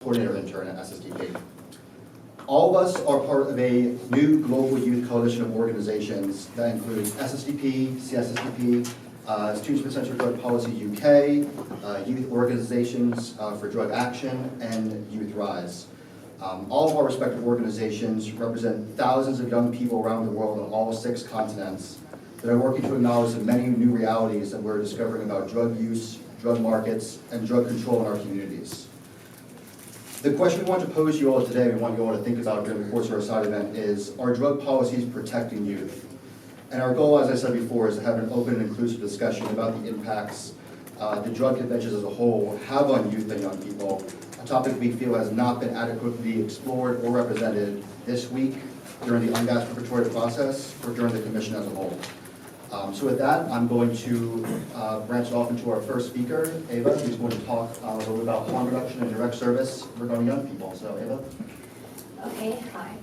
coordinator intern at SSDP. All of us are part of a new global youth coalition of organizations that includes SSDP, CSSDP, Students for Censored Drug Policy UK, Youth Organizations for Drug Action, and Youth Rise. All of our respective organizations represent thousands of young people around the world on all 6 continents that are working to acknowledge the many new realities that we're discovering about drug use, drug markets, and drug control in our communities. The question we want to pose to you all today, we want you all to think about during the course of our side event is, are drug policies protecting youth? And our goal, as I said before, is to have an open and inclusive discussion about the impacts the drug conventions as a whole have on youth and young people, a topic we feel has not been adequately explored or represented this week during the ungassed preparatory process or during the commission as a whole. So with that, I'm going to branch it off into our first speaker, Ava, who's going to talk a little bit about harm reduction and direct service regarding young people. So Ava. Okay, hi.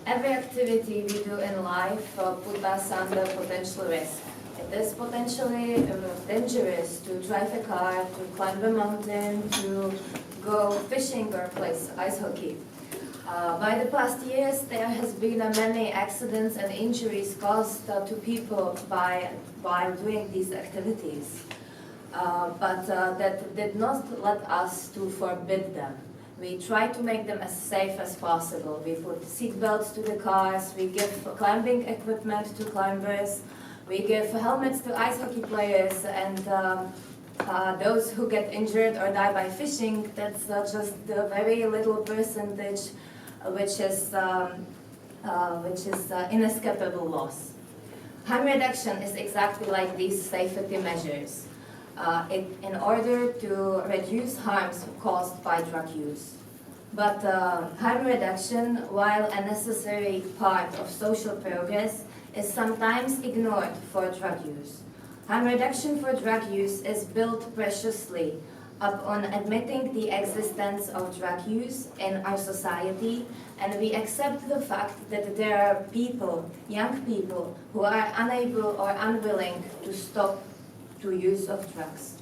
Every activity we do in life puts us under potential risk. It is potentially dangerous to drive a car, to climb a mountain, to go fishing or play ice hockey. By the past years, there has been many accidents and injuries caused to people by doing these activities. But that did not let us to forbid them. We try to make them as safe as possible. We put seat belts to the cars, we give climbing equipment to climbers, we give helmets to ice hockey players, and those who get injured or die by fishing, that's just a very little percentage, which is inescapable loss. Harm reduction is exactly like these safety measures. In order to reduce harms caused by drug use. But harm reduction, while a necessary part of social progress, is sometimes ignored for drug use. Harm reduction for drug use is built preciously upon admitting the existence of drug use in our society, and we accept the fact that there are people, young people, who are unable or unwilling to stop to use of drugs.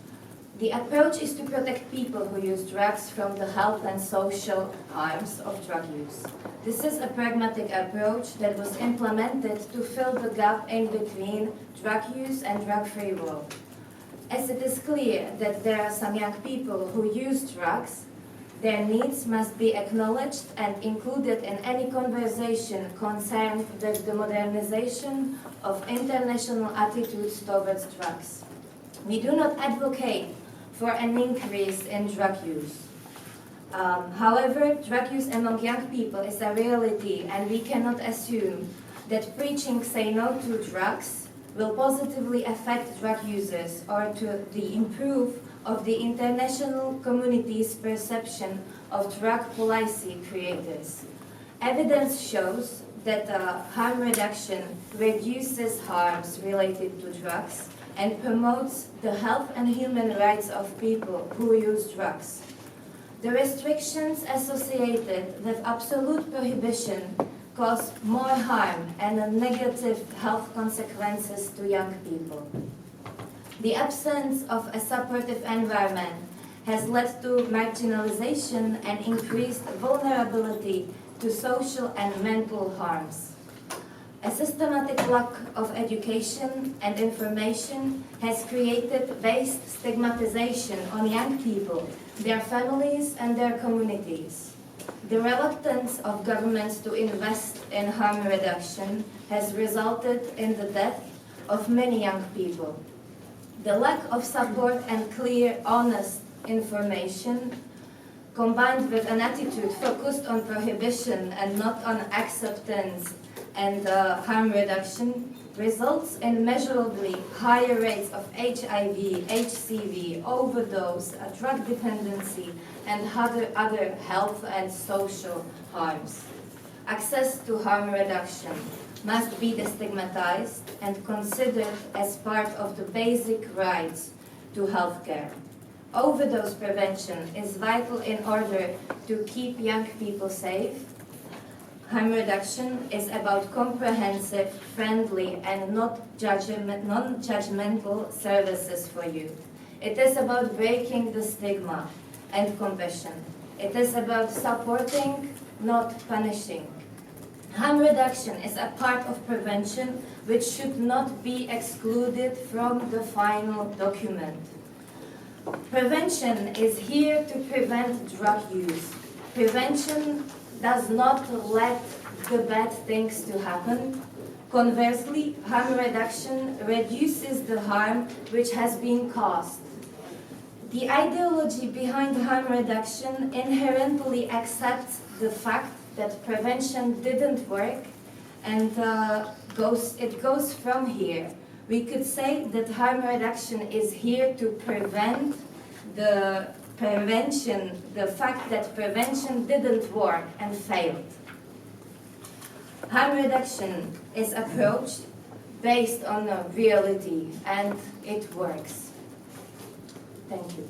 The approach is to protect people who use drugs from the health and social harms of drug use. This is a pragmatic approach that was implemented to fill the gap in between drug use and drug-free world. As it is clear that there are some young people who use drugs, their needs must be acknowledged and included in any conversation concerned with the modernization of international attitudes towards drugs. We do not advocate for an increase in drug use. However, drug use among young people is a reality, and we cannot assume that preaching "say no to drugs" will positively affect drug users or to the improve of the international community's perception of drug policy creators. Evidence shows that harm reduction reduces harms related to drugs and promotes the health and human rights of people who use drugs. The restrictions associated with absolute prohibition cause more harm and negative health consequences to young people. The absence of a supportive environment has led to marginalization and increased vulnerability to social and mental harms. A systematic lack of education and information has created vast stigmatization on young people, their families, and their communities. The reluctance of governments to invest in harm reduction has resulted in the death of many young people. The lack of support and clear, honest information, combined with an attitude focused on prohibition and not on acceptance and harm reduction, results in measurably higher rates of HIV, HCV, overdose, drug dependency, and other health and social harms. Access to harm reduction must be destigmatized and considered as part of the basic rights to health care. Overdose prevention is vital in order to keep young people safe. Harm reduction is about comprehensive, friendly, and non-judgmental services for youth. It is about breaking the stigma and compassion. It is about supporting, not punishing. Harm reduction is a part of prevention which should not be excluded from the final document. Prevention is here to prevent drug use. Prevention does not let the bad things to happen. Conversely, harm reduction reduces the harm which has been caused. The ideology behind harm reduction inherently accepts the fact that prevention didn't work, and it goes from here. We could say that harm reduction is here to prevent the fact that prevention didn't work and failed. Harm reduction is approached based on reality, and it works. Thank you.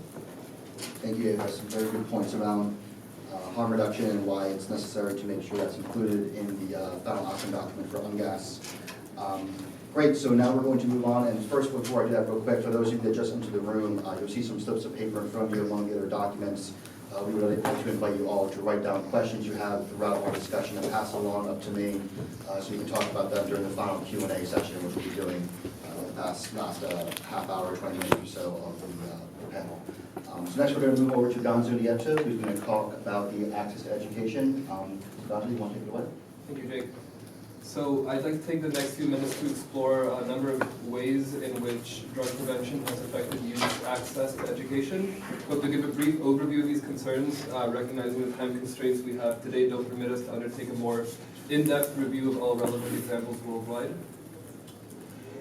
Thank you, Ava. Some very good points around harm reduction and why it's necessary to make sure that's included in the final outcome document for UNGAS. Great, so now we're going to move on, and first, before I do that real quick, for those of you that just entered the room, you'll see some slips of paper in front of you along the other documents. We would like to invite you all to write down questions you have throughout our discussion and pass along up to me, so you can talk about them during the final Q&A session, which we'll be doing the last half hour, 20 minutes or so of the panel. So next we're going to move over to Gansu Nieto, who's going to talk about the access to education. Gansu, you want to take it away? Thank you, Jake. So I'd like to take the next few minutes to explore a number of ways in which drug prevention has affected youth access to education. But to give a brief overview of these concerns, recognizing the time constraints we have today don't permit us to undertake a more in-depth review of all relevant examples worldwide.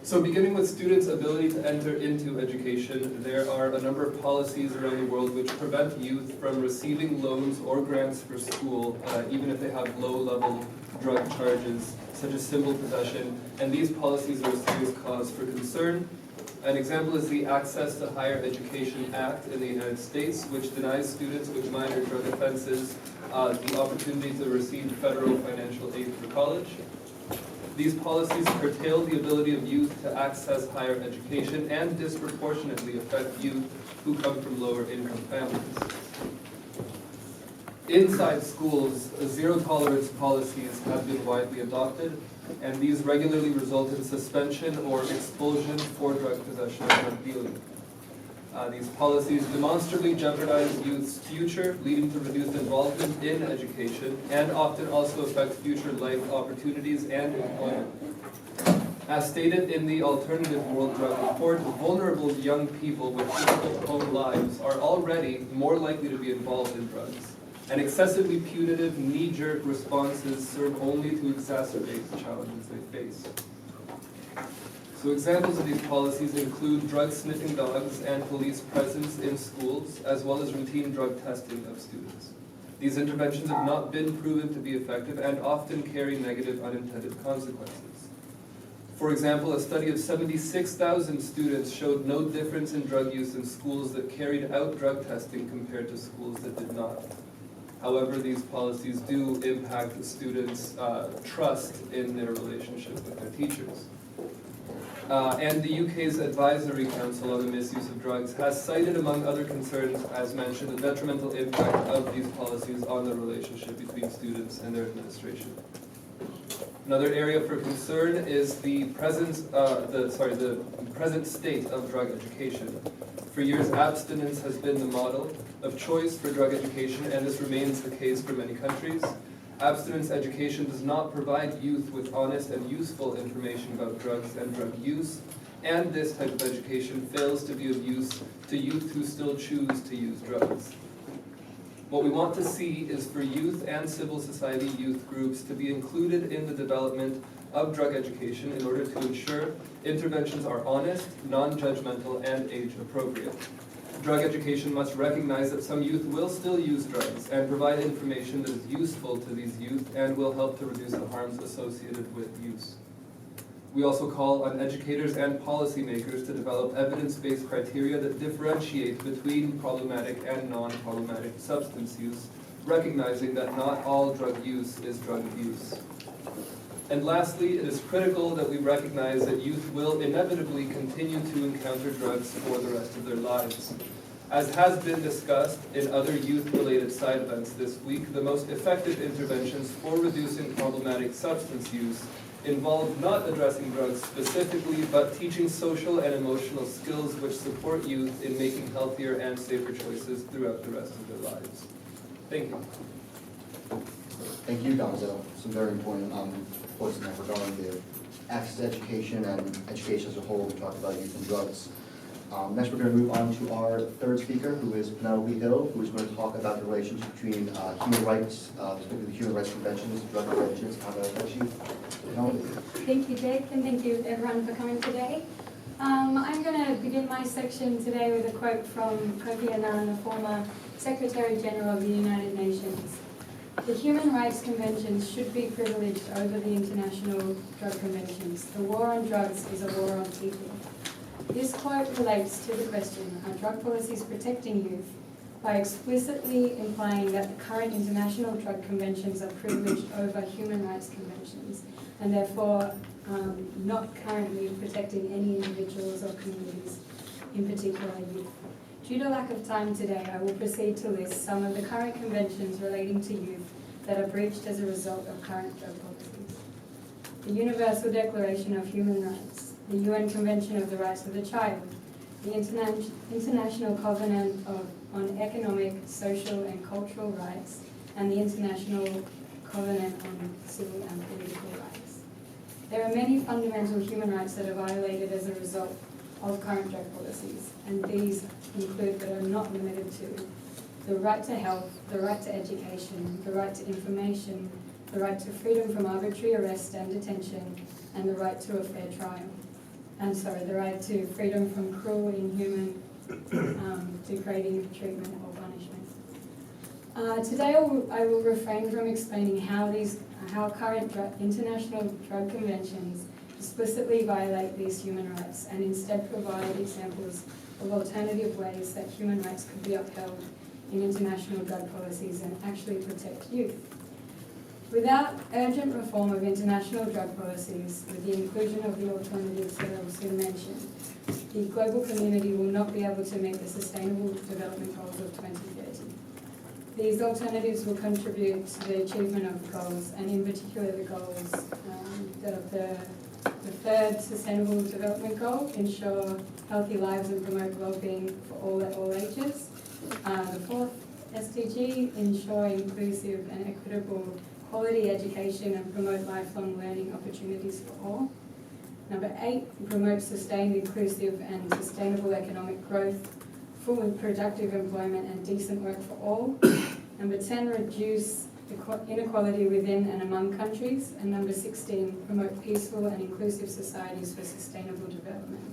So beginning with students' ability to enter into education, there are a number of policies around the world which prevent youth from receiving loans or grants for school, even if they have low-level drug charges, such as simple possession, and these policies are a serious cause for concern. An example is the Access to Higher Education Act in the United States, which denies students with minor drug offenses the opportunity to receive federal financial aid for college. These policies curtail the ability of youth to access higher education and disproportionately affect youth who come from lower income families. Inside schools, zero-tolerance policies have been widely adopted, and these regularly result in suspension or expulsion for drug possession and drug dealing. These policies demonstrably jeopardize youth's future, leading to reduced involvement in education, and often also affect future life opportunities and employment. As stated in the Alternative World Drug Report, vulnerable young people with difficult home lives are already more likely to be involved in drugs, and excessively punitive, knee-jerk responses serve only to exacerbate the challenges they face. So examples of these policies include drug sniffing dogs and police presence in schools, as well as routine drug testing of students. These interventions have not been proven to be effective and often carry negative unintended consequences. For example, a study of 76,000 students showed no difference in drug use in schools that carried out drug testing compared to schools that did not. However, these policies do impact the students' trust in their relationship with their teachers. And the UK's Advisory Council on the Misuse of Drugs has cited, among other concerns, as mentioned, the detrimental impact of these policies on the relationship between students and their administration. Another area for concern is the present state of drug education. For years, abstinence has been the model of choice for drug education, and this remains the case for many countries. Abstinence education does not provide youth with honest and useful information about drugs and drug use, and this type of education fails to be of use to youth who still choose to use drugs. What we want to see is for youth and civil society youth groups to be included in the development of drug education in order to ensure interventions are honest, non-judgmental, and age-appropriate. Drug education must recognize that some youth will still use drugs and provide information that is useful to these youth and will help to reduce the harms associated with use. We also call on educators and policymakers to develop evidence-based criteria that differentiate between problematic and non-problematic substance use, recognizing that not all drug use is drug abuse. And lastly, it is critical that we recognize that youth will inevitably continue to encounter drugs for the rest of their lives. As has been discussed in other youth-related side events this week, the most effective interventions for reducing problematic substance use involve not addressing drugs specifically, but teaching social and emotional skills which support youth in making healthier and safer choices throughout the rest of their lives. Thank you. Thank you, Gonzo. Some very important points in that regarding the access to education and education as a whole. We talked about youth and drugs. Next, we're going to move on to our third speaker, who is Penelope Hill, who is going to talk about the relationship between human rights, particularly the human rights conventions, drug conventions, and how that affects you. Penelope. Thank you, Jake, and thank you everyone for coming today. I'm going to begin my section today with a quote from Kofi Annan, the former Secretary General of the United Nations. The human rights conventions should be privileged over the international drug conventions. The war on drugs is a war on people. This quote relates to the question, are drug policies protecting youth, by explicitly implying that the current international drug conventions are privileged over human rights conventions, and therefore not currently protecting any individuals or communities, in particular youth. Due to lack of time today, I will proceed to list some of the current conventions relating to youth that are breached as a result of current drug policies. The Universal Declaration of Human Rights, the UN Convention of the Rights of the Child, the International Covenant on Economic, Social and Cultural Rights, and the International Covenant on Civil and Political Rights. There are many fundamental human rights that are violated as a result of current drug policies, and these include, but are not limited to, the right to health, the right to education, the right to information, the right to freedom from arbitrary arrest and detention, and the right to a fair trial. The right to freedom from cruel, inhuman, degrading treatment or punishment. Today I will refrain from explaining how current international drug conventions explicitly violate these human rights, and instead provide examples of alternative ways that human rights could be upheld in international drug policies and actually protect youth. Without urgent reform of international drug policies, with the inclusion of the alternatives that I will soon mention, the global community will not be able to meet the Sustainable Development Goals of 2030. These alternatives will contribute to the achievement of the goals, and in particular the goals that of the third Sustainable Development Goal, ensure healthy lives and promote well-being for all at all ages. The fourth SDG, ensure inclusive and equitable quality education and promote lifelong learning opportunities for all. Number 8, promote sustained, inclusive and sustainable economic growth, full and productive employment and decent work for all. Number 10, reduce inequality within and among countries. And number 16, promote peaceful and inclusive societies for sustainable development.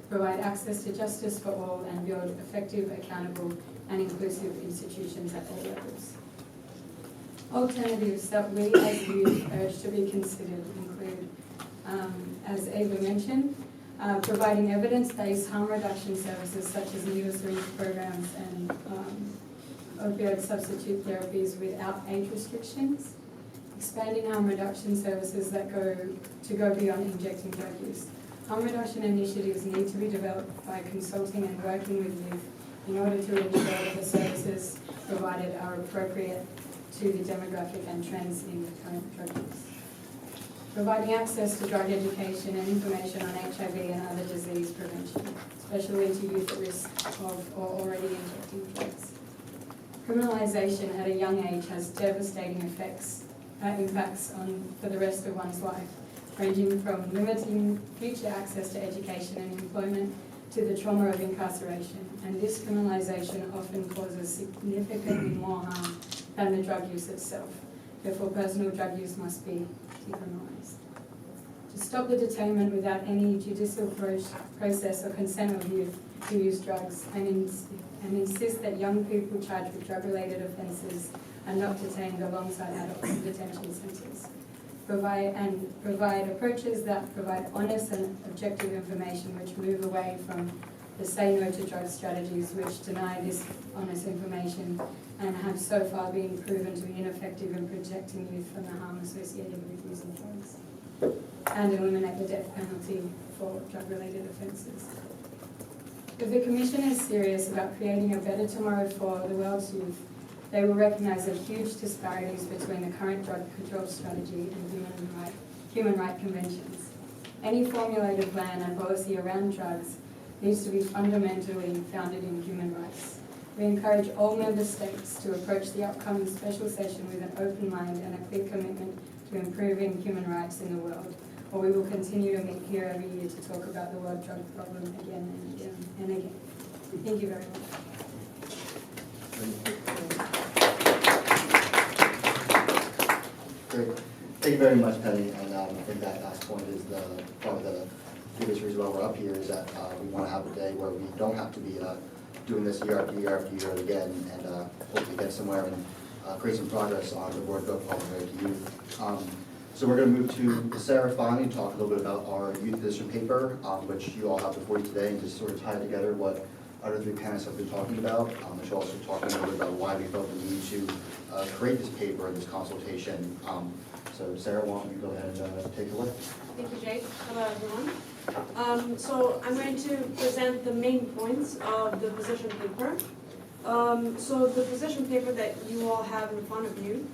Provide access to justice for all and build effective, accountable and inclusive institutions at all levels. Alternatives that we as youth urge to be considered include, as Ava mentioned, providing evidence-based harm reduction services such as needle syringe programs and opioid substitute therapies without age restrictions, expanding harm reduction services that go beyond injecting drug use. Harm reduction initiatives need to be developed by consulting and working with youth in order to ensure that the services provided are appropriate to the demographic and trends in current drug use. Providing access to drug education and information on HIV and other disease prevention, especially to youth at risk of or already injecting drugs. Criminalization at a young age has devastating impacts for the rest of one's life, ranging from limiting future access to education and employment to the trauma of incarceration. And this criminalization often causes significantly more harm than the drug use itself. Therefore, personal drug use must be decriminalized. To stop the detainment without any judicial process or consent of youth to use drugs, and insist that young people charged with drug-related offences are not detained alongside adults in detention centres. Provide approaches that provide honest and objective information which move away from the say no to drugs strategies which deny this honest information and have so far been proven to be ineffective in protecting youth from the harm associated with using drugs, and eliminate the death penalty for drug-related offences. If the Commission is serious about creating a better tomorrow for the world's youth, they will recognise the huge disparities between the current drug control strategy and human rights conventions. Any formulated plan and policy around drugs needs to be fundamentally founded in human rights. We encourage all member states to approach the upcoming special session with an open mind and a clear commitment to improving human rights in the world, or we will continue to meet here every year to talk about the world drug problem again and again and again. Thank you very much. Great. Thank you very much, Penny. And I think that last point is probably the biggest reason why we're up here is that we want to have a day where we don't have to be doing this year after year after year again, and hopefully get somewhere and create some progress on the world drug problem related to youth. So we're going to move to Sarah finally, talk a little bit about our youth position paper, which you all have before you today, and just sort of tie together what other three panelists have been talking about. And she'll also talk a little bit about why we felt the need to create this paper and this consultation. So Sarah, why don't you go ahead and take a look? Thank you, Jake. Hello, everyone. So I'm going to present the main points of the position paper. So the position paper that you all have in front of you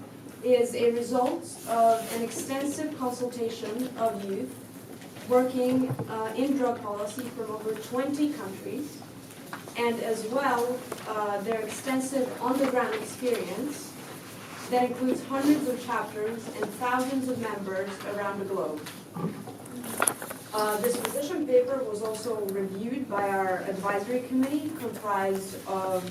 is a result of an extensive consultation of youth working in drug policy from over 20 countries, and as well their extensive on-the-ground experience that includes hundreds of chapters and thousands of members around the globe. This position paper was also reviewed by our advisory committee, comprised of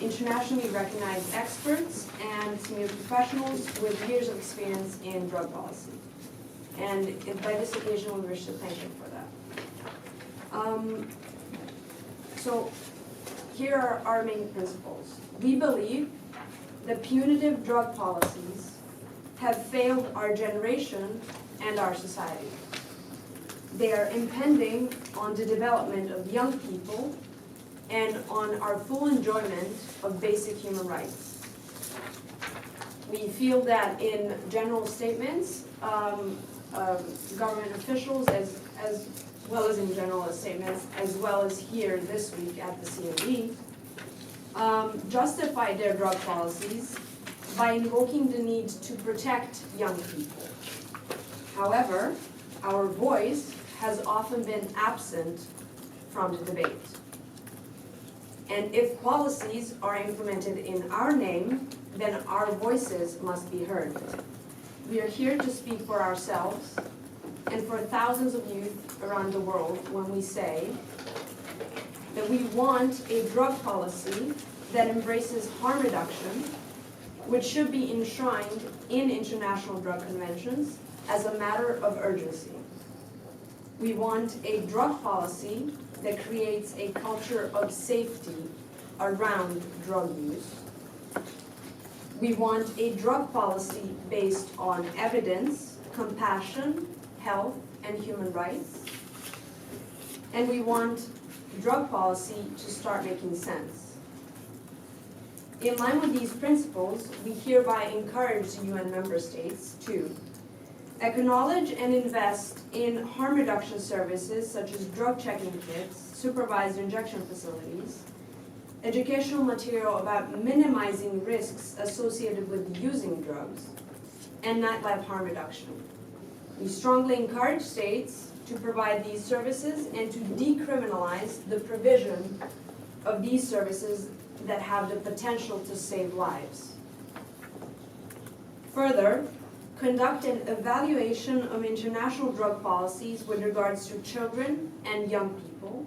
internationally recognized experts and senior professionals with years of experience in drug policy. And by this occasion, we wish to thank them for that. So here are our main principles. We believe that punitive drug policies have failed our generation and our society. They are impending on the development of young people and on our full enjoyment of basic human rights. We feel that in general statements, government officials, as well as in general statements, as well as here this week at the CMD, justify their drug policies by invoking the need to protect young people. However, our voice has often been absent from the debate. And if policies are implemented in our name, then our voices must be heard. We are here to speak for ourselves and for thousands of youth around the world when we say that we want a drug policy that embraces harm reduction, which should be enshrined in international drug conventions as a matter of urgency. We want a drug policy that creates a culture of safety around drug use. We want a drug policy based on evidence, compassion, health, and human rights. And we want drug policy to start making sense. In line with these principles, we hereby encourage the UN member states to acknowledge and invest in harm reduction services such as drug checking kits, supervised injection facilities, educational material about minimizing risks associated with using drugs, and nightlife harm reduction. We strongly encourage states to provide these services and to decriminalize the provision of these services that have the potential to save lives. Further, conduct an evaluation of international drug policies with regards to children and young people,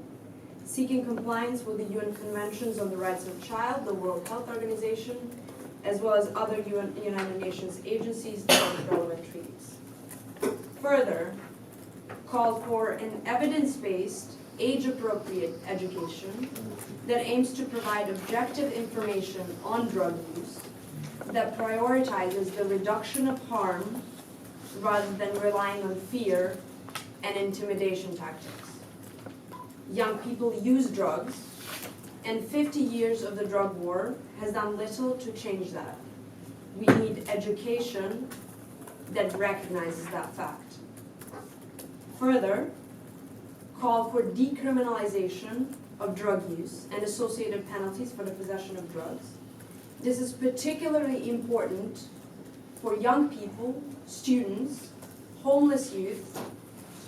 seeking compliance with the UN Conventions on the Rights of the Child, the World Health Organization, as well as other United Nations agencies and relevant treaties. Further, call for an evidence-based, age-appropriate education that aims to provide objective information on drug use that prioritizes the reduction of harm rather than relying on fear and intimidation tactics. Young people use drugs, and 50 years of the drug war has done little to change that. We need education that recognizes that fact. Further, call for decriminalization of drug use and associated penalties for the possession of drugs. This is particularly important for young people, students, homeless youth,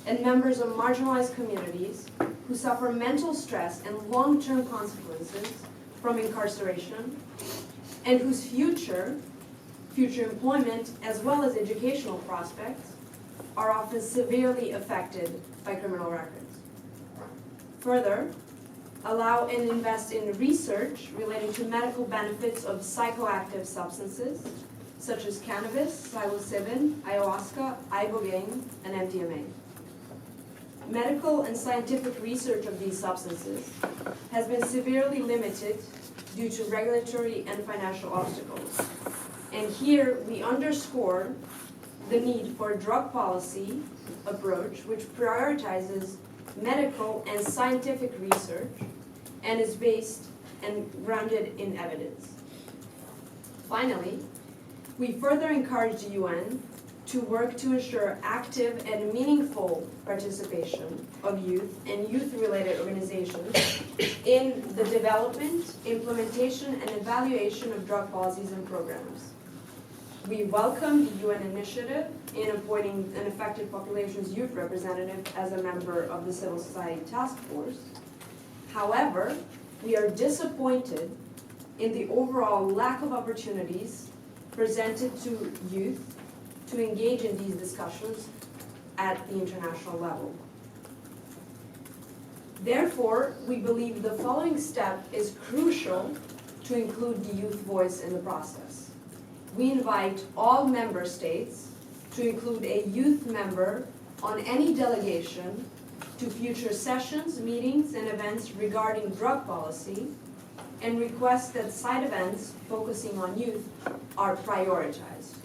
and members of marginalized communities who suffer mental stress and long-term consequences from incarceration, and whose future employment as well as educational prospects are often severely affected by criminal records. Further, allow and invest in research relating to medical benefits of psychoactive substances such as cannabis, psilocybin, ayahuasca, ibogaine, and MDMA. Medical and scientific research of these substances has been severely limited due to regulatory and financial obstacles. And here we underscore the need for a drug policy approach which prioritizes medical and scientific research and is based and grounded in evidence. Finally, we further encourage the UN to work to ensure active and meaningful participation of youth and youth-related organizations in the development, implementation, and evaluation of drug policies and programs. We welcome the UN initiative in appointing an affected population's youth representative as a member of the Civil Society Task Force. However, we are disappointed in the overall lack of opportunities presented to youth to engage in these discussions at the international level. Therefore, we believe the following step is crucial to include the youth voice in the process. We invite all member states to include a youth member on any delegation to future sessions, meetings, and events regarding drug policy, and request that side events focusing on youth are prioritized.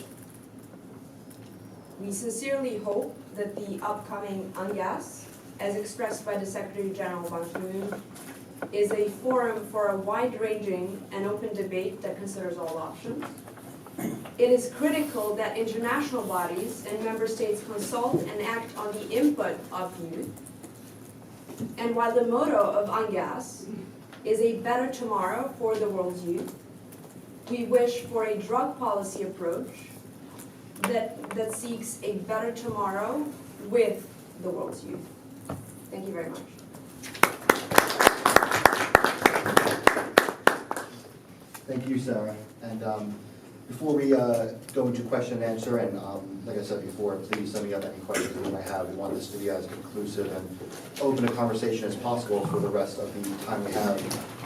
We sincerely hope that the upcoming UNGAS, as expressed by the Secretary General Ban Ki-moon, is a forum for a wide-ranging and open debate that considers all options. It is critical that international bodies and member states consult and act on the input of youth. And while the motto of UNGAS is a better tomorrow for the world's youth, we wish for a drug policy approach that seeks a better tomorrow with the world's youth. Thank you very much. Thank you, Sarah. And before we go into question and answer, and like I said before, please send me up any questions that you might have. We want this to be as conclusive and open a conversation as possible for the rest of the time we have.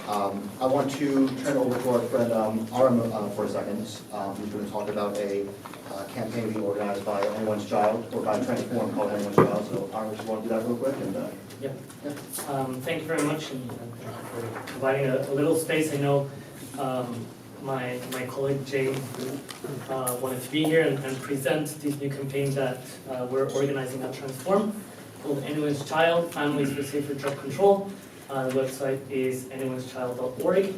I want to turn it over to our friend Aram for a second, who's going to talk about a campaign being organized by Anyone's Child, or by Transform called Anyone's Child. So Aram, if you want to do that real quick. And, Yep. Thank you very much, and thank you for providing a little space. I know my colleague Jane wanted to be here and present this new campaign that we're organizing at Transform, called Anyone's Child, Families for Safer Drug Control. The website is anyone'schild.org,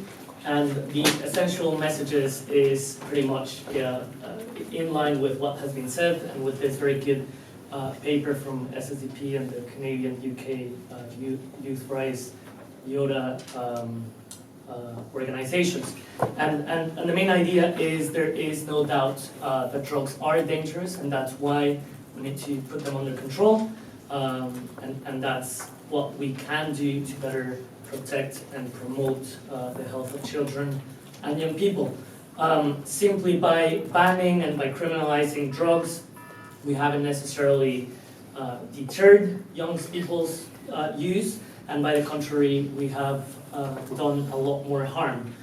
and the essential messages is pretty much in line with what has been said, and with this very good paper from SSDP and the Canadian UK Youth Rights YODA organizations. And the main idea is there is no doubt that drugs are dangerous, and that's why we need to put them under control, and that's what we can do to better protect and promote the health of children and young people. Simply by banning and by criminalizing drugs, we haven't necessarily deterred young people's use, and by the contrary, we have done a lot more harm.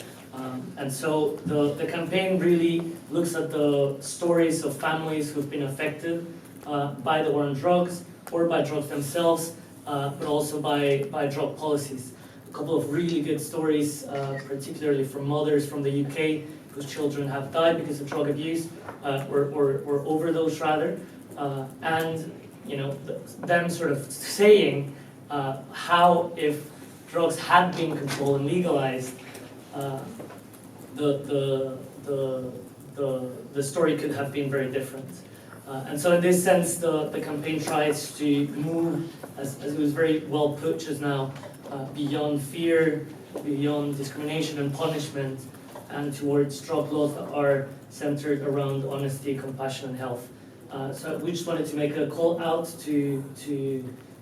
And so the campaign really looks at the stories of families who've been affected by the war on drugs, or by drugs themselves, but also by drug policies. A couple of really good stories, particularly from mothers from the UK whose children have died because of drug abuse, or overdose rather, and them sort of saying how if drugs had been controlled and legalized, the story could have been very different. And so in this sense, the campaign tries to move, as it was very well put just now, beyond fear, beyond discrimination and punishment, and towards drug laws that are centered around honesty, compassion, and health. So we just wanted to make a call out to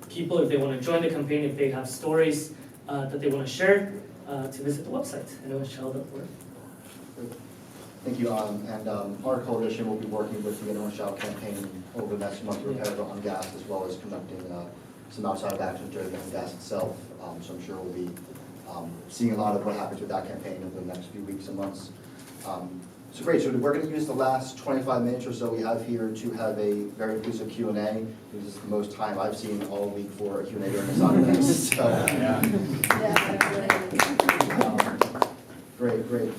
people if they want to join the campaign, if they have stories that they want to share, to visit the website, NOSHL.org. Thank you, and our coalition will be working with the Anyone Shall campaign over the next month to prepare for Ungas, as well as conducting some outside actions during the Ungas itself. So I'm sure we'll be seeing a lot of what happens with that campaign over the next few weeks and months. So great, so we're going to use the last 25 minutes or so we have here to have a very inclusive Q&A. This is the most time I've seen all week for a Q&A during this event. Great.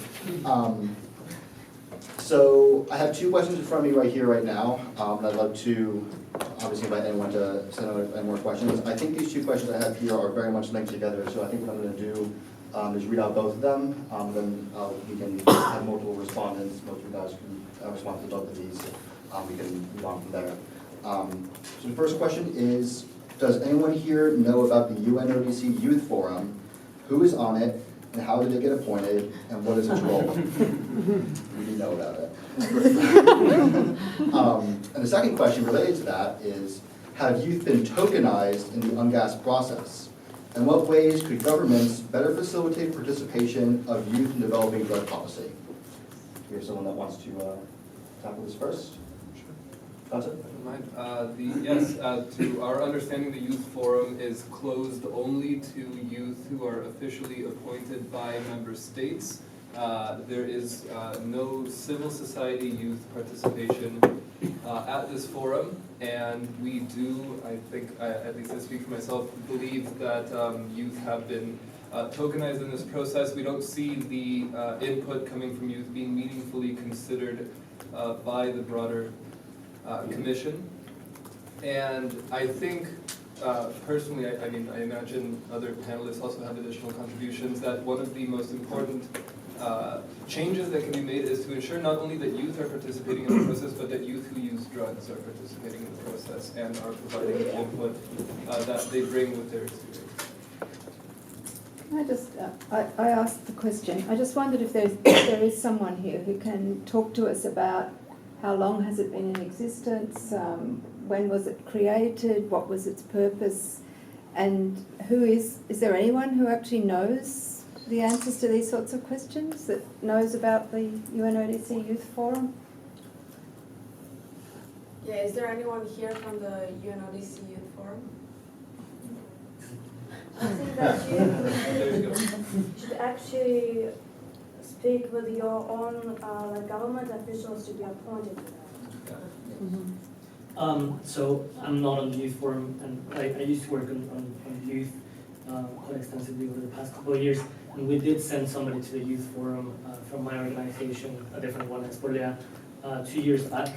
So I have two questions in front of me right here, right now. And I'd love to obviously invite anyone to send out any more questions. I think these two questions I have here are very much linked together, so I think what I'm going to do is read out both of them. Then we can have multiple respondents. Most of you guys can respond to both of these. We can move on from there. So the first question is, does anyone here know about the UNODC Youth Forum? Who is on it? And how did it get appointed, and what is its role? We do know about it. And the second question related to that is, have youth been tokenized in the Ungas process? In what ways could governments better facilitate participation of youth in developing drug policy? Do we have someone that wants to tackle this first? Sure. Yes, to our understanding, the Youth Forum is closed only to youth who are officially appointed by member states. There is no civil society youth participation at this forum, and we do, I think, at least I speak for myself, believe that youth have been tokenized in this process. We don't see the input coming from youth being meaningfully considered by the broader commission. And I think, personally, I imagine other panelists also have additional contributions, that one of the most important changes that can be made is to ensure not only that youth are participating in the process, but that youth who use drugs are participating in the process and are providing the input that they bring with their experience. I asked the question. I just wondered if there is someone here who can talk to us about how long has it been in existence, when was it created, what was its purpose, and is there anyone who actually knows the answers to these sorts of questions, that knows about the UNODC Youth Forum? Yeah, is there anyone here from the UNODC Youth Forum? I think that you should actually speak with your own government officials to be appointed to that. So I'm not on the Youth Forum, and I used to work on youth quite extensively over the past couple of years, and we did send somebody to the Youth Forum from my organization, a different one, Expolia, 2 years back.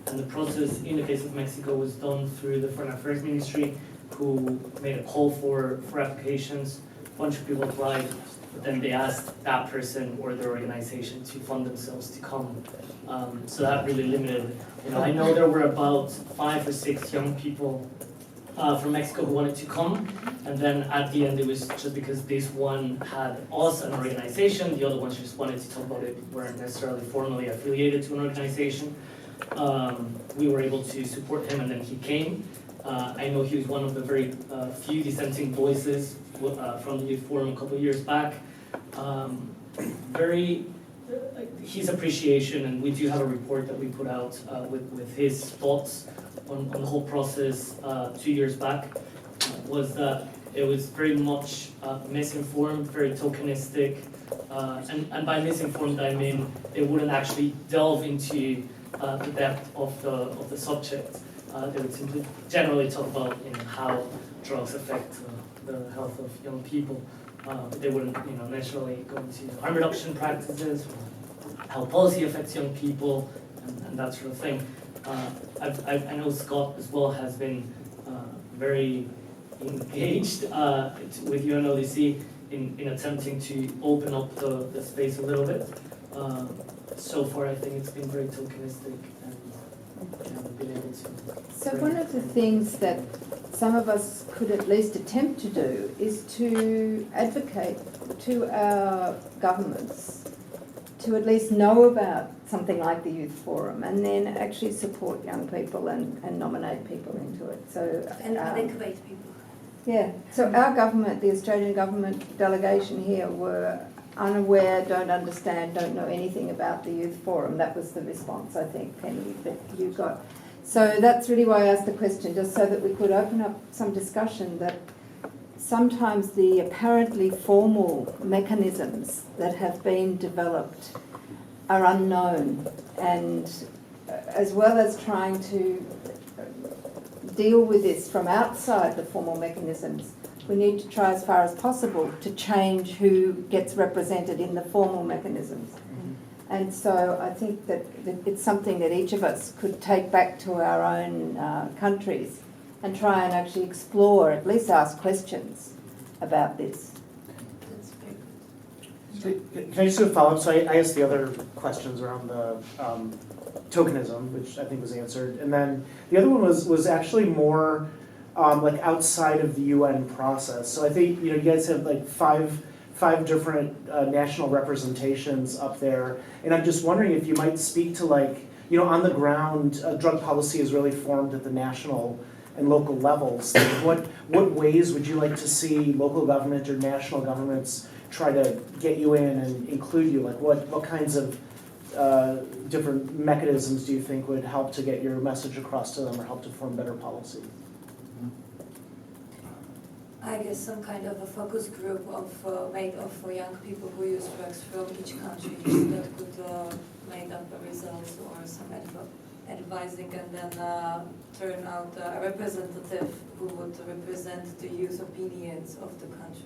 And the process in the case of Mexico was done through the Foreign Affairs Ministry, who made a call for applications. A bunch of people applied, but then they asked that person or their organization to fund themselves to come. So that really limited. I know there were about 5 or 6 young people from Mexico who wanted to come, and then at the end it was just because this one had us, an organization, the other ones just wanted to talk about it, weren't necessarily formally affiliated to an organization. We were able to support him, and then he came. I know he was one of the very few dissenting voices from the Youth Forum a couple of years back. His appreciation, and we do have a report that we put out with his thoughts on the whole process 2 years back, was that it was very much misinformed, very tokenistic, and by misinformed I mean they wouldn't actually delve into the depth of the subject. They would simply generally talk about how drugs affect the health of young people. They wouldn't necessarily go into harm reduction practices, or how policy affects young people, and that sort of thing. I know Scott as well has been very engaged with UNODC in attempting to open up the space a little bit. So far I think it's been very tokenistic, and been able to. So one of the things that some of us could at least attempt to do is to advocate to our governments to at least know about something like the Youth Forum and then actually support young people and nominate people into it. So And adequate people. yeah, so our government, the Australian government delegation here were unaware, don't understand, don't know anything about the Youth Forum. That was the response, I think, Penny, that you got. So that's really why I asked the question, just so that we could open up some discussion that sometimes the apparently formal mechanisms that have been developed are unknown, and as well as trying to deal with this from outside the formal mechanisms, we need to try as far as possible to change who gets represented in the formal mechanisms. And so I think that it's something that each of us could take back to our own countries and try and actually explore, at least ask questions about this. Can I just do a follow-up? So I asked the other questions around the tokenism, which I think was answered. And then the other one was actually more like outside of the UN process. So I think, you guys have like five different national representations up there. And I'm just wondering if you might speak to like, on the ground, drug policy is really formed at the national and local levels. Like what ways would you like to see local government or national governments try to get you in and include you? Like what kinds of different mechanisms do you think would help to get your message across to them or help to form better policy? I guess some kind of a focus group made of young people who use drugs from each country that could make up the results or some advising, and then turn out a representative who would represent the youth opinions of the country.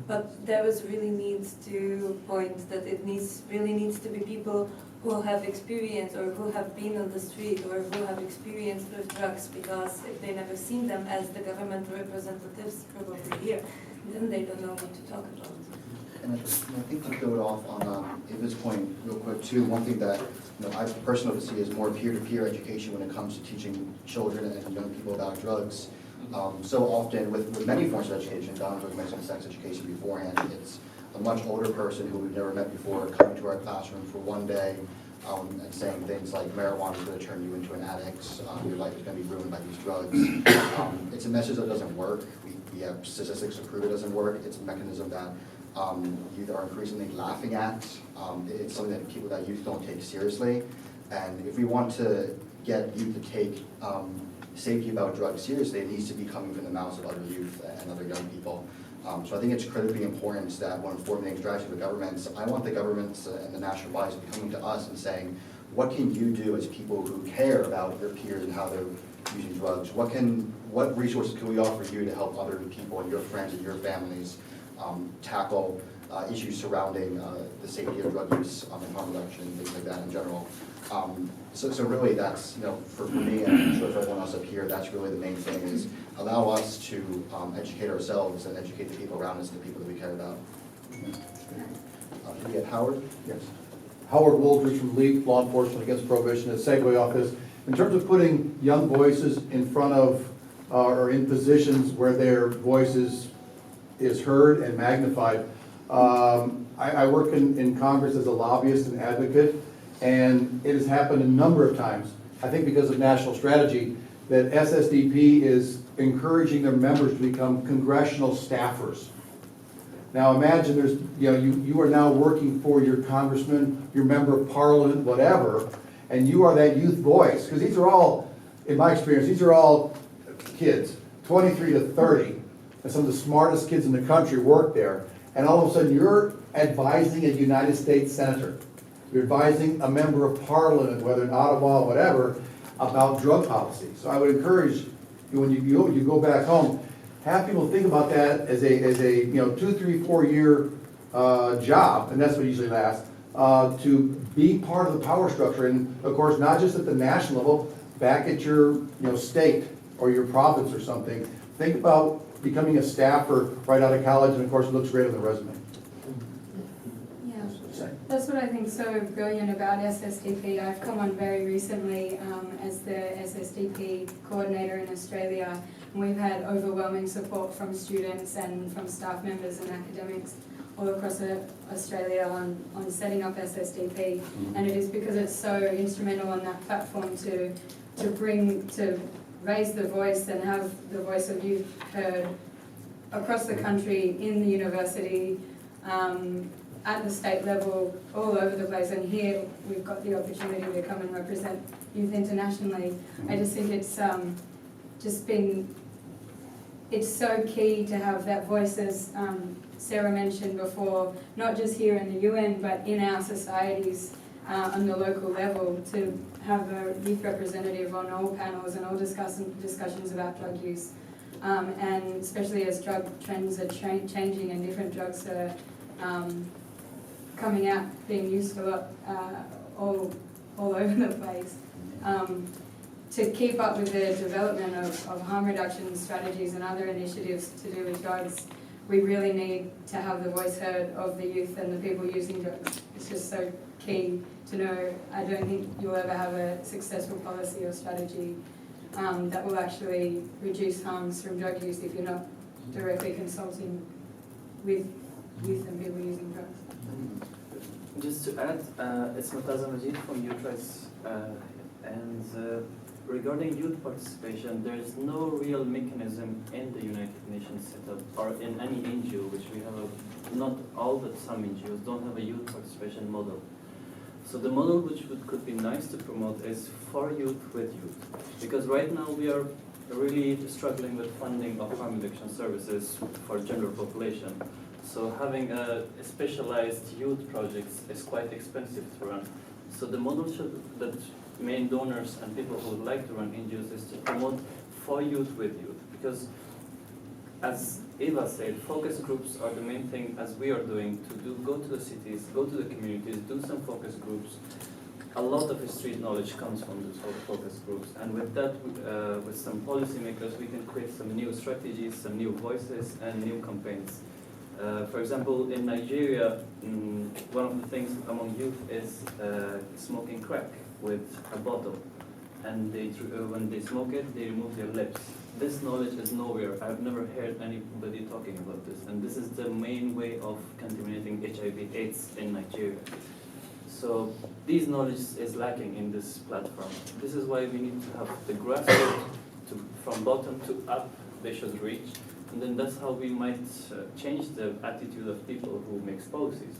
But there is really needs to point that it really needs to be people who have experience or who have been on the street or who have experience with drugs, because if they never seen them as the government representatives probably here, then they don't know what to talk about. And I think to build off on Ava's point real quick too, one thing that I personally see is more peer-to-peer education when it comes to teaching children and young people about drugs. So often with many forms of education, Don was mentioning sex education beforehand, it's a much older person who we've never met before coming to our classroom for one day and saying things like marijuana is going to turn you into an addict, your life is going to be ruined by these drugs. It's a message that doesn't work. We have statistics to prove it doesn't work. It's a mechanism that youth are increasingly laughing at. It's something that people that youth don't take seriously. And if we want to get youth to take safety about drugs seriously, it needs to be coming from the mouths of other youth and other young people. So I think it's critically important that when formulating strategies with governments, I want the governments and the national bodies to be coming to us and saying, what can you do as people who care about your peers and how they're using drugs? What resources can we offer you to help other people and your friends and your families tackle issues surrounding the safety of drug use and harm reduction and things like that in general. So really that's, for me and I'm sure for everyone else up here, that's really the main thing is allow us to educate ourselves and educate the people around us and the people that we care about. Can we get Howard? Yes. Howard Wooldridge from League Law Enforcement Against Prohibition. To segue off this, in terms of putting young voices in front of or in positions where their voices is heard and magnified, I work in Congress as a lobbyist and advocate, and it has happened a number of times, I think because of national strategy, that SSDP is encouraging their members to become congressional staffers. Now imagine there's, you are now working for your congressman, your member of parliament, whatever, and you are that youth voice, because these are all, in my experience, these are all kids, 23 to 30, and some of the smartest kids in the country work there, and all of a sudden you're advising a United States senator, you're advising a member of parliament, whether in Ottawa or whatever, about drug policy. So I would encourage you, when you go back home, have people think about that as a 2, 3, 4 year job, and that's what usually lasts, to be part of the power structure, and of course not just at the national level, back at your state or your province or something. Think about becoming a staffer right out of college, and of course it looks great on the resume. Yeah. That's what I think so brilliant about SSDP. I've come on very recently as the SSDP coordinator in Australia, and we've had overwhelming support from students and from staff members and academics all across Australia on setting up SSDP. And it is because it's so instrumental on that platform to raise the voice and have the voice of youth heard across the country, in the university, at the state level, all over the place. And here we've got the opportunity to come and represent youth internationally. I just think it's it's so key to have that voice, as Sarah mentioned before, not just here in the UN, but in our societies on the local level, to have a youth representative on all panels and all discussions about drug use. And especially as drug trends are changing and different drugs are coming out, being used a lot all over the place. To keep up with the development of harm reduction strategies and other initiatives to do with drugs, we really need to have the voice heard of the youth and the people using drugs. It's just so key to know. I don't think you'll ever have a successful policy or strategy that will actually reduce harms from drug use if you're not directly consulting with youth and people using drugs. Just to add, it's Murtaza Majid from Youth Rights, and regarding youth participation, there is no real mechanism in the United Nations setup or in any NGO, which we have not all, but some NGOs don't have a youth participation model. So the model which could be nice to promote is for youth with youth, because right now we are really struggling with funding of harm reduction services for general population. So having a specialized youth projects is quite expensive to run. So the model that main donors and people who would like to run NGOs is to promote for youth with youth, because as Eva said, focus groups are the main thing as we are doing to go to the cities, go to the communities, do some focus groups. A lot of street knowledge comes from these focus groups, and with that, with some policymakers, we can create some new strategies, some new voices, and new campaigns. For example, in Nigeria, one of the things among youth is smoking crack with a bottle, and when they smoke it, they remove their lips. This knowledge is nowhere. I've never heard anybody talking about this, and this is the main way of contaminating HIV/AIDS in Nigeria. So this knowledge is lacking in this platform. This is why we need to have the grassroots from bottom to up, they should reach. And then that's how we might change the attitude of people who make policies,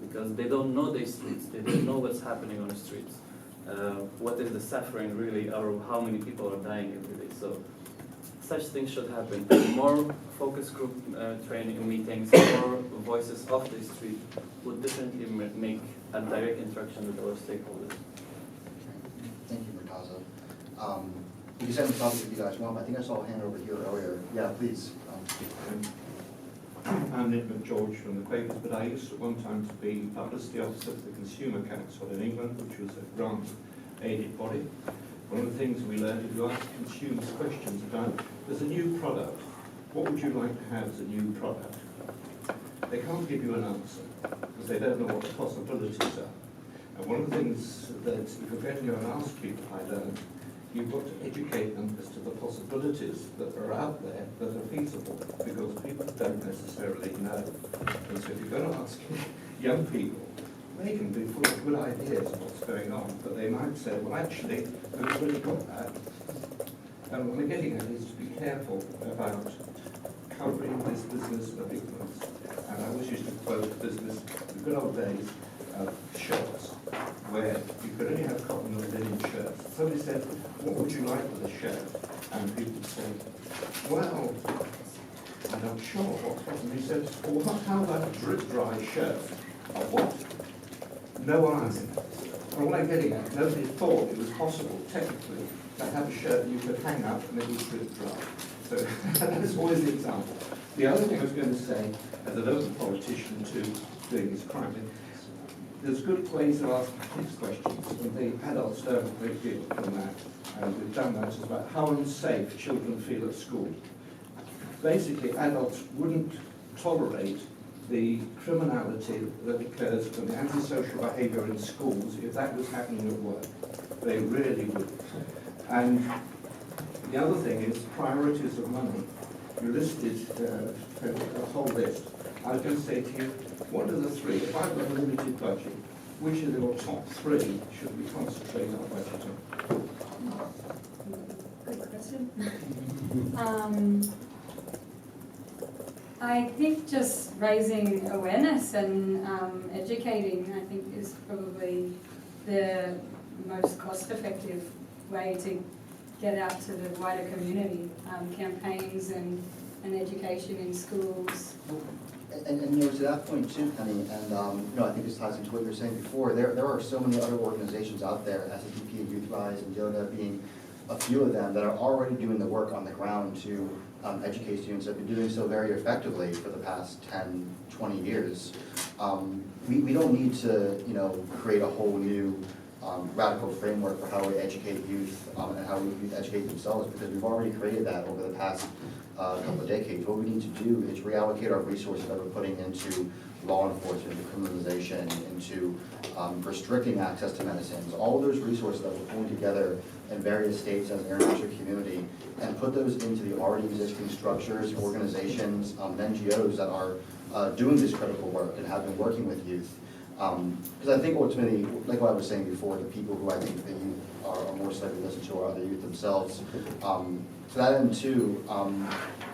because they don't know the streets, they don't know what's happening on the streets. What is the suffering really, or how many people are dying every day. So such things should happen. More focus group training meetings, more voices off the street would definitely make a direct interaction with our stakeholders. Thank you, Murtaza. You can send the topic if you guys want, but I think I saw a hand over here earlier. Yeah, please. I'm Nick McGeorge from the Quakers, but I used at one time to be publicity officer for the Consumer Council in England, which was a grant-aided body. One of the things we learned, if you ask consumers questions about, there's a new product, what would you like to have as a new product? They can't give you an answer, because they don't know what the possibilities are. And one of the things that if you're going to go and ask people, I learned, you've got to educate them as to the possibilities that are out there that are feasible, because people don't necessarily know. And so if you're going to ask young people, they can be full of good ideas of what's going on, but they might say, well, actually, we've already got that. And what I'm getting at is to be careful about covering this business of ignorance. And I always used to quote business, the good old days of shirts, where you could only have cotton or linen shirts. Somebody said, what would you like with a shirt? And people would say, well, I'm not sure what cotton. He said, well, how about a drip-dry shirt? Of what? No answer. And what I'm getting at, nobody thought it was possible, technically, to have a shirt that you could hang up and it would drip-dry. So that's always the example. The other thing I was going to say, as a local politician to doing this crime, there's good ways of asking kids questions, and the adults don't have a great deal from that. And we've done that. It's about how unsafe children feel at school. Basically, adults wouldn't tolerate the criminality that occurs from the antisocial behaviour in schools if that was happening at work. They really would. And the other thing is priorities of money. You listed a whole list. I was going to say to you, what are the three? If I've got a limited budget, which of your top three should we concentrate our budget on? Good question. I think just raising awareness and educating, I think, is probably the most cost-effective way to get out to the wider community. Campaigns and education in schools. And you know, to that point too, Penny, and you know, I think this ties into what you were saying before, there are so many other organizations out there, SSDP, Youth Rise, and Yoga being a few of them that are already doing the work on the ground to educate students, have been doing so very effectively for the past 10, 20 years. We don't need to, you know, create a whole new radical framework for how we educate youth and how we educate themselves, because we've already created that over the past couple of decades. What we need to do is reallocate our resources that we're putting into law enforcement, into criminalization, into restricting access to medicines, all of those resources that we're pulling together in various states as an international community, and put those into the already existing structures, organizations, and NGOs that are doing this critical work and have been working with youth. Because I think ultimately, like what I was saying before, the people who I think the youth are most likely to listen to are the youth themselves. To that end too,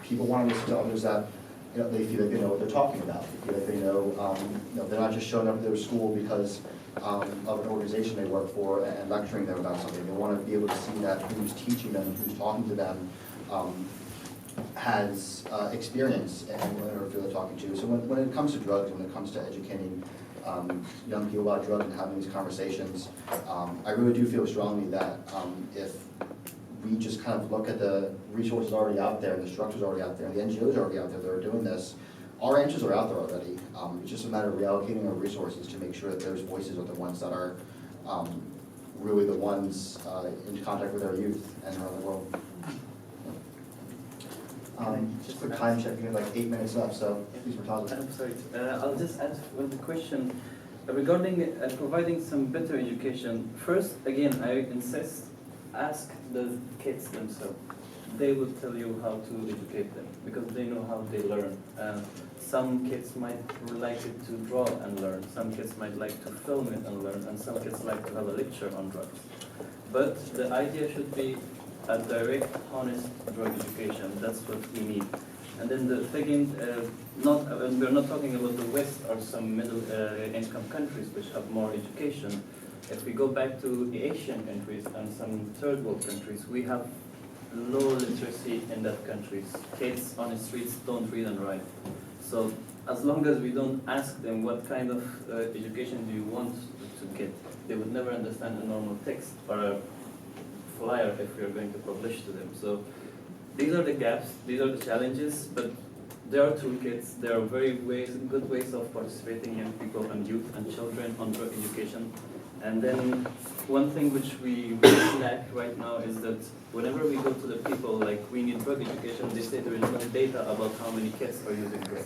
people want to listen to others that, you know, they feel like they know what they're talking about. They feel like they know, you know, they're not just showing up to their school because of an organization they work for and lecturing them about something. They want to be able to see that who's teaching them, who's talking to them, has experience and whatever field they're talking to. So when it comes to drugs, when it comes to educating young people about drugs and having these conversations, I really do feel strongly that if we just kind of look at the resources already out there, and the structures already out there, and the NGOs already out there that are doing this, our answers are out there already. It's just a matter of reallocating our resources to make sure that those voices are the ones that are really the ones in contact with our youth and around the world. Just for time check, we have like 8 minutes left, so please, Murtaza. I'm sorry. I'll just add one question regarding providing some better education. First, again, I insist, ask the kids themselves. They will tell you how to educate them because they know how they learn. Some kids might like it to draw and learn. Some kids might like to film it and learn, and some kids like to have a lecture on drugs. But the idea should be a direct, honest drug education. That's what we need. And then the second, we're not talking about the West or some middle income countries which have more education. If we go back to the Asian countries and some third world countries, we have low literacy in that countries. Kids on the streets don't read and write. So as long as we don't ask them what kind of education do you want to get, they would never understand a normal text or a flyer if we are going to publish to them. So these are the gaps, these are the challenges, but there are toolkits, there are good ways of participating young people and youth and children on drug education. And then one thing which we really lack right now is that whenever we go to the people, like we need drug education, they say there is no data about how many kids are using drugs.